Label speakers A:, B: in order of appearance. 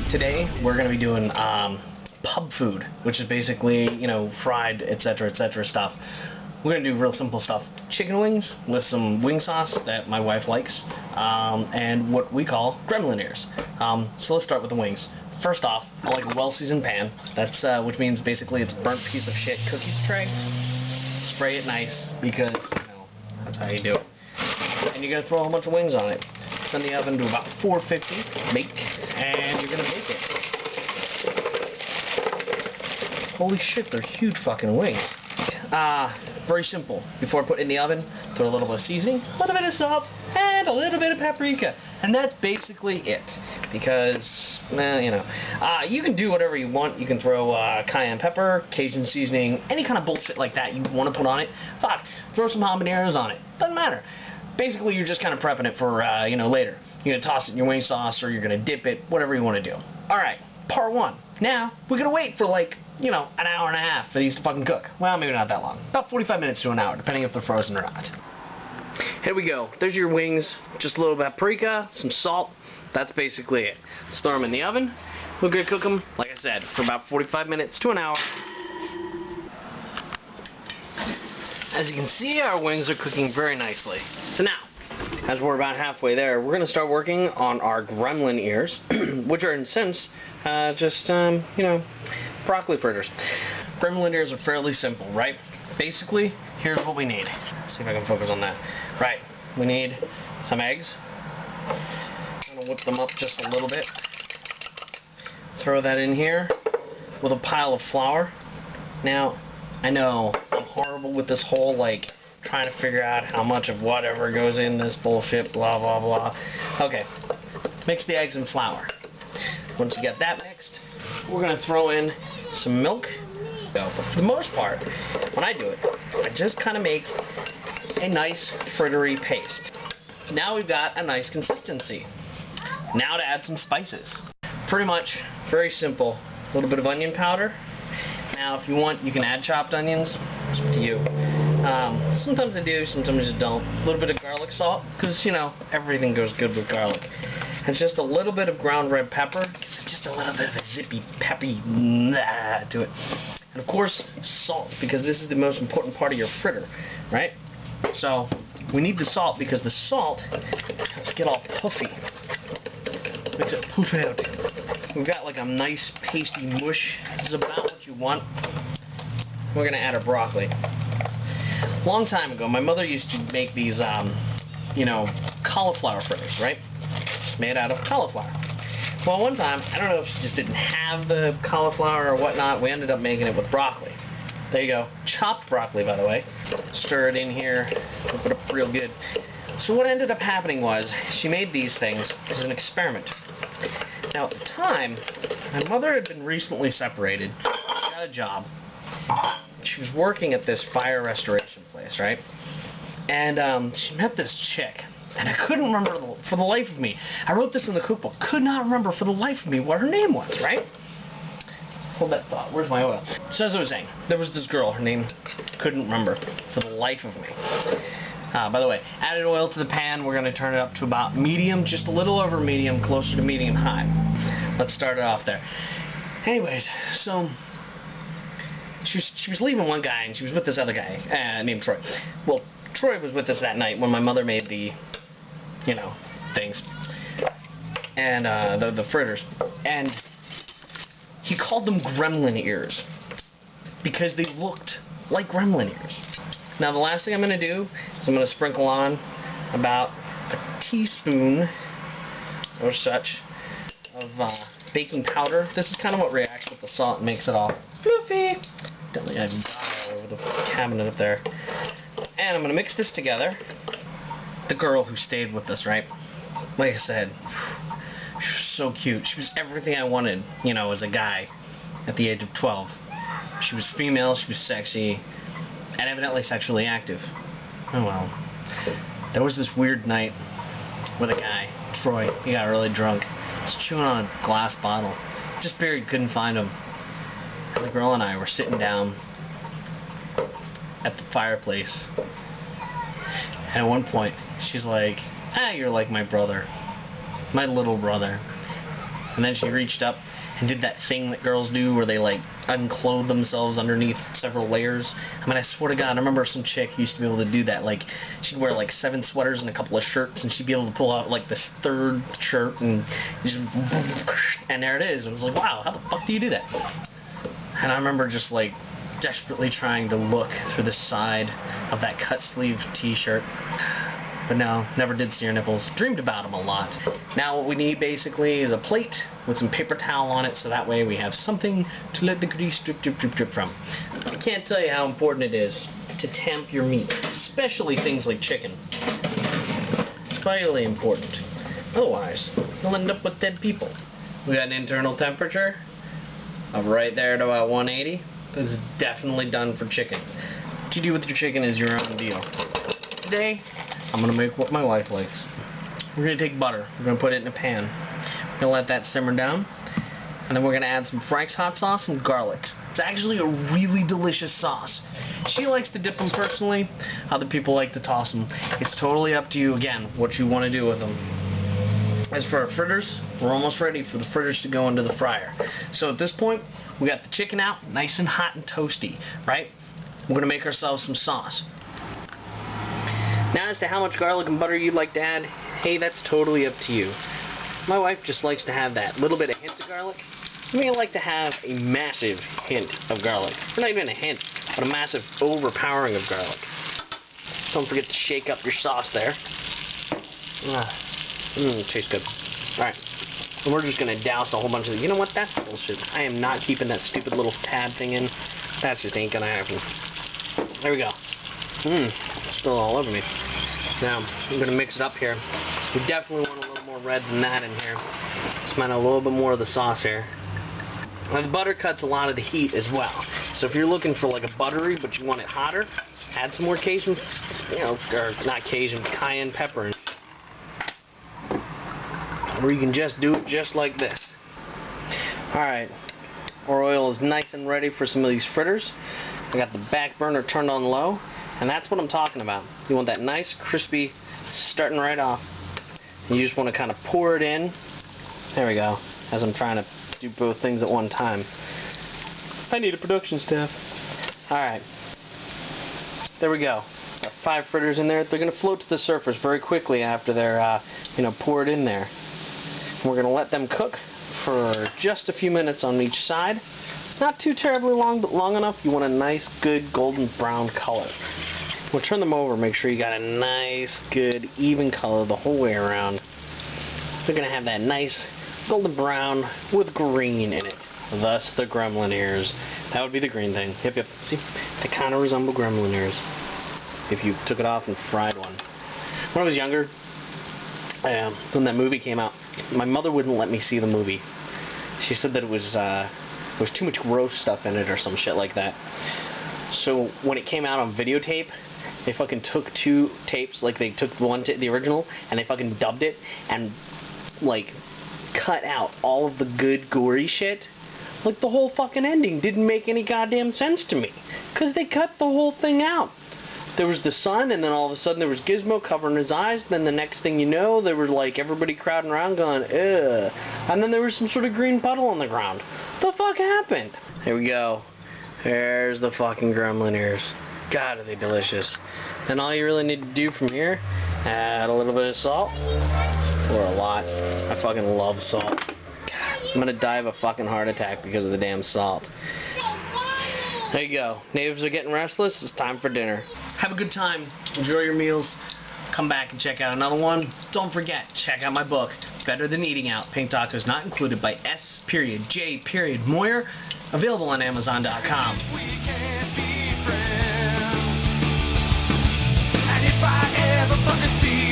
A: Today we're going to be doing pub food, which is basically, you know, fried, etc., stuff. We're going to do real simple stuff. Chicken wings with some wing sauce that my wife likes, and what we call gremlin ears. So let's start with the wings. First off, I like a well-seasoned pan. That's which means basically it's a burnt piece of shit cookie tray. Spray it nice because, you know, that's how you do it. And you're going to throw a whole bunch of wings on it. Send the oven to about 450, bake, and you're going to bake it. Holy shit, they're huge fucking wings. Very simple. Before I put it in the oven, throw a little bit of seasoning, a little bit of salt, and a little bit of paprika. And that's basically it. Because, well, you know, you can do whatever you want. You can throw cayenne pepper, Cajun seasoning, any kind of bullshit like that you want to put on it. Fuck, throw some habaneros on it. Doesn't matter. Basically, you're just kind of prepping it for, you know, later. You're going to toss it in your wing sauce, or you're going to dip it, whatever you want to do. Alright, part one. Now, we're going to wait for, like, you know, an hour and a half for these to fucking cook. Well, maybe not that long. About 45 minutes to an hour, depending if they're frozen or not. Here we go. There's your wings. Just a little paprika, some salt. That's basically it. Let's throw them in the oven. We're going to cook them, like I said, for about 45 minutes to an hour. As you can see, our wings are cooking very nicely. So now, as we're about halfway there, we're going to start working on our gremlin ears, which are in a sense just, you know, broccoli fritters. Gremlin ears are fairly simple, right? Basically, here's what we need. Let's see if I can focus on that. Right, we need some eggs. I'm going to whip them up just a little bit. Throw that in here with a pile of flour. Now, I know I'm horrible with this whole, like, trying to figure out how much of whatever goes in this bullshit, blah, blah, blah. Okay, mix the eggs and flour. Once you get that mixed, we're going to throw in some milk. But for the most part, when I do it, I just kind of make a nice frittery paste. Now we've got a nice consistency. Now to add some spices. Pretty much, very simple. A little bit of onion powder. Now, if you want, you can add chopped onions. It's up to you. Sometimes I do, sometimes I don't. A little bit of garlic salt, because, you know, everything goes good with garlic. And just a little bit of ground red pepper. Just a little bit of a zippy, peppy to it. And, of course, salt, because this is the most important part of your fritter, right? So, we need the salt, because the salt helps get all puffy. Makes it poof out. We've got like a nice pasty mush. This is about what you want. We're going to add our broccoli. Long time ago, my mother used to make these, you know, cauliflower fritters, right? Made out of cauliflower. Well, one time, I don't know if she just didn't have the cauliflower or whatnot, we ended up making it with broccoli. There you go. Chopped broccoli, by the way. Stir it in here. Whip it up real good. So what ended up happening was, she made these things as an experiment. Now, at the time, my mother had been recently separated. She got a job. She was working at this fire restoration place, right? And she met this chick. And I couldn't remember for the life of me. I wrote this in the cookbook. Could not remember for the life of me what her name was, right? Hold that thought. Where's my oil? So as I was saying, there was this girl. Her name, couldn't remember for the life of me. By the way, added oil to the pan. We're going to turn it up to about medium, just a little over medium, closer to medium high. Let's start it off there. Anyways, so she was leaving one guy, and she was with this other guy named Troy. Well, Troy was with us that night when my mother made the, you know, things, and the fritters, and he called them gremlin ears because they looked like gremlin ears. Now, the last thing I'm going to do is I'm going to sprinkle on about a teaspoon or such of baking powder. This is kind of what reacts with the salt and makes it all fluffy. Definitely got dye all over the cabinet up there. And I'm going to mix this together. The girl who stayed with us, right? Like I said, she was so cute. She was everything I wanted, you know, as a guy at the age of 12. She was female, she was sexy, and evidently sexually active. Oh well. There was this weird night with a guy, Troy. He got really drunk. He was chewing on a glass bottle. Just buried, couldn't find him. And the girl and I were sitting down at the fireplace. And at one point, she's like, "Ah, you're like my brother." My little brother. And then she reached up and did that thing that girls do where they like unclothe themselves underneath several layers. I mean, I swear to God, I remember some chick who used to be able to do that. Like, she'd wear like 7 sweaters and a couple of shirts, and she'd be able to pull out like the 3rd shirt and just, and there it is. I was like, wow, how the fuck do you do that? And I remember just like desperately trying to look through the side of that cut sleeve t-shirt. But no, never did see her nipples. Dreamed about them a lot. Now what we need basically is a plate with some paper towel on it, so that way we have something to let the grease drip, drip, drip, drip from. I can't tell you how important it is to temp your meat, especially things like chicken. It's vitally important. Otherwise, you'll end up with dead people. We got an internal temperature of right there at about 180. This is definitely done for chicken. What you do with your chicken is your own deal. Today, I'm going to make what my wife likes. We're going to take butter. We're going to put it in a pan. We're going to let that simmer down. And then we're going to add some Frank's hot sauce and garlic. It's actually a really delicious sauce. She likes to dip them personally. Other people like to toss them. It's totally up to you, again, what you want to do with them. As for our fritters, we're almost ready for the fritters to go into the fryer. So at this point, we got the chicken out, nice and hot and toasty, right? We're going to make ourselves some sauce. Now as to how much garlic and butter you'd like to add, hey, that's totally up to you. My wife just likes to have that little bit of hint of garlic. I like to have a massive hint of garlic. Or not even a hint, but a massive overpowering of garlic. Don't forget to shake up your sauce there. Tastes good. Alright. And we're just going to douse a whole bunch of... You know what? That's bullshit. I am not keeping that stupid little tab thing in. That just ain't going to happen. There we go. Still all over me. Now, I'm going to mix it up here. We definitely want a little more red than that in here. Just want a little bit more of the sauce here. Now, the butter cuts a lot of the heat as well. So if you're looking for like a buttery, but you want it hotter, add some more Cajun, or not Cajun, cayenne pepper in. Or you can just do it just like this. Alright, our oil is nice and ready for some of these fritters. I got the back burner turned on low, and that's what I'm talking about. You want that nice, crispy, starting right off. And you just want to kind of pour it in. There we go, as I'm trying to do both things at one time. I need a production staff. Alright, there we go. Got 5 fritters in there. They're going to float to the surface very quickly after they're poured in there. We're going to let them cook for just a few minutes on each side. Not too terribly long, but long enough you want a nice, good golden brown color. We'll turn them over, make sure you got a nice, good, even color the whole way around. They're going to have that nice golden brown with green in it. Thus the gremlin ears. That would be the green thing. Yep, yep. See? They kind of resemble gremlin ears. If you took it off and fried one. When I was younger, when that movie came out, my mother wouldn't let me see the movie. She said that it was too much gross stuff in it or some shit like that. So when it came out on videotape, they fucking took 2 tapes, like they took the original, and they fucking dubbed it and like cut out all of the good gory shit. Like the whole fucking ending didn't make any goddamn sense to me, because they cut the whole thing out. There was the sun, and then all of a sudden there was Gizmo covering his eyes. Then the next thing you know, there were like everybody crowding around going, ugh. And then there was some sort of green puddle on the ground. What the fuck happened? Here we go. There's the fucking gremlin ears. God, are they delicious. Then all you really need to do from here, add a little bit of salt. Or a lot. I fucking love salt. God, I'm gonna die of a fucking heart attack because of the damn salt. There you go. Natives are getting restless. It's time for dinner. Have a good time. Enjoy your meals. Come back and check out another one. Don't forget, check out my book, Better Than Eating Out. Pink Tacos Not Included by S.J. Moyer. Available on Amazon.com.
B: And if I ever fucking see